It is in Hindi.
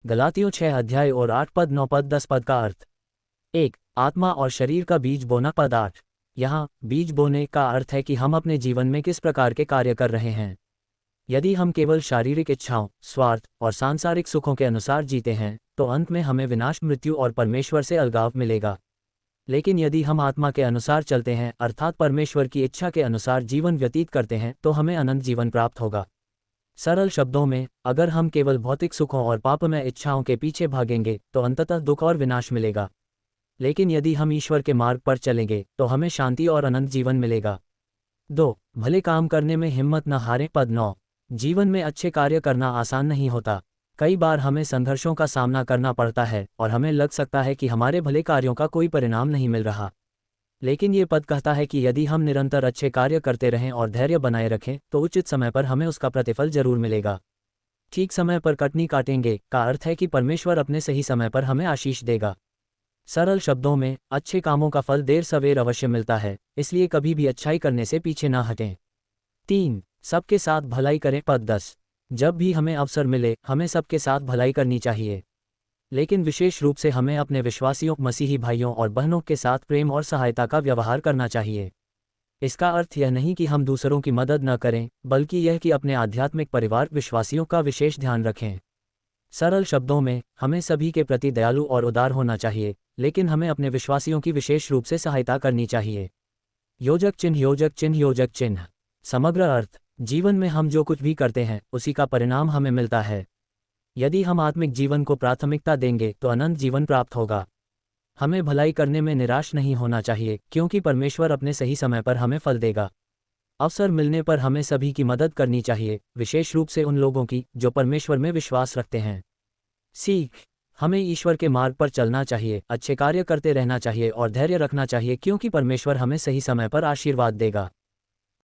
गलातियों 6 अध्याय और 8 पद 9 पद 10 पद का अर्थ। 1. आत्मा और शरीर का बीज बोना। पद 8। यहाँ बीज बोने का अर्थ है कि हम अपने जीवन में किस प्रकार के कार्य कर रहे हैं। यदि हम केवल शारीरिक इच्छाओं, स्वार्थ और सांसारिक सुखों के अनुसार जीते हैं तो अंत में हमें विनाश, मृत्यु और परमेश्वर से अलगाव मिलेगा। लेकिन यदि हम आत्मा के अनुसार चलते हैं अर्थात परमेश्वर की इच्छा के अनुसार जीवन व्यतीत करते हैं तो हमें अनंत जीवन प्राप्त होगा। सरल शब्दों में, अगर हम केवल भौतिक सुखों और पापमय इच्छाओं के पीछे भागेंगे तो अंततः दुख और विनाश मिलेगा। लेकिन यदि हम ईश्वर के मार्ग पर चलेंगे तो हमें शांति और अनंत जीवन मिलेगा। 2. भले काम करने में हिम्मत न हारें। पद 9। जीवन में अच्छे कार्य करना आसान नहीं होता। कई बार हमें संघर्षों का सामना करना पड़ता है और हमें लग सकता है कि हमारे भले कार्यों का कोई परिणाम नहीं मिल रहा। लेकिन ये पद कहता है कि यदि हम निरंतर अच्छे कार्य करते रहें और धैर्य बनाए रखें तो उचित समय पर हमें उसका प्रतिफल जरूर मिलेगा। ठीक समय पर कटनी काटेंगे का अर्थ है कि परमेश्वर अपने सही समय पर हमें आशीष देगा। सरल शब्दों में, अच्छे कामों का फल देर सवेर अवश्य मिलता है, इसलिए कभी भी अच्छाई करने से पीछे ना हटें। 3. सबके साथ भलाई करें। पद 10। जब भी हमें अवसर मिले हमें सबके साथ भलाई करनी चाहिए। लेकिन विशेष रूप से हमें अपने विश्वासियों, मसीही भाइयों और बहनों के साथ प्रेम और सहायता का व्यवहार करना चाहिए। इसका अर्थ यह नहीं कि हम दूसरों की मदद न करें, बल्कि यह कि अपने आध्यात्मिक परिवार विश्वासियों का विशेष ध्यान रखें। सरल शब्दों में, हमें सभी के प्रति दयालु और उदार होना चाहिए, लेकिन हमें अपने विश्वासियों की विशेष रूप से सहायता करनी चाहिए। योजक चिन्ह, योजक चिन्ह, योजक चिन्ह। समग्र अर्थ, जीवन में हम जो कुछ भी करते हैं उसी का परिणाम हमें मिलता है। यदि हम आत्मिक जीवन को प्राथमिकता देंगे तो अनंत जीवन प्राप्त होगा। हमें भलाई करने में निराश नहीं होना चाहिए, क्योंकि परमेश्वर अपने सही समय पर हमें फल देगा। अवसर मिलने पर हमें सभी की मदद करनी चाहिए, विशेष रूप से उन लोगों की जो परमेश्वर में विश्वास रखते हैं। सीख, हमें ईश्वर के मार्ग पर चलना चाहिए, अच्छे कार्य करते रहना चाहिए और धैर्य रखना चाहिए, क्योंकि परमेश्वर हमें सही समय पर आशीर्वाद देगा।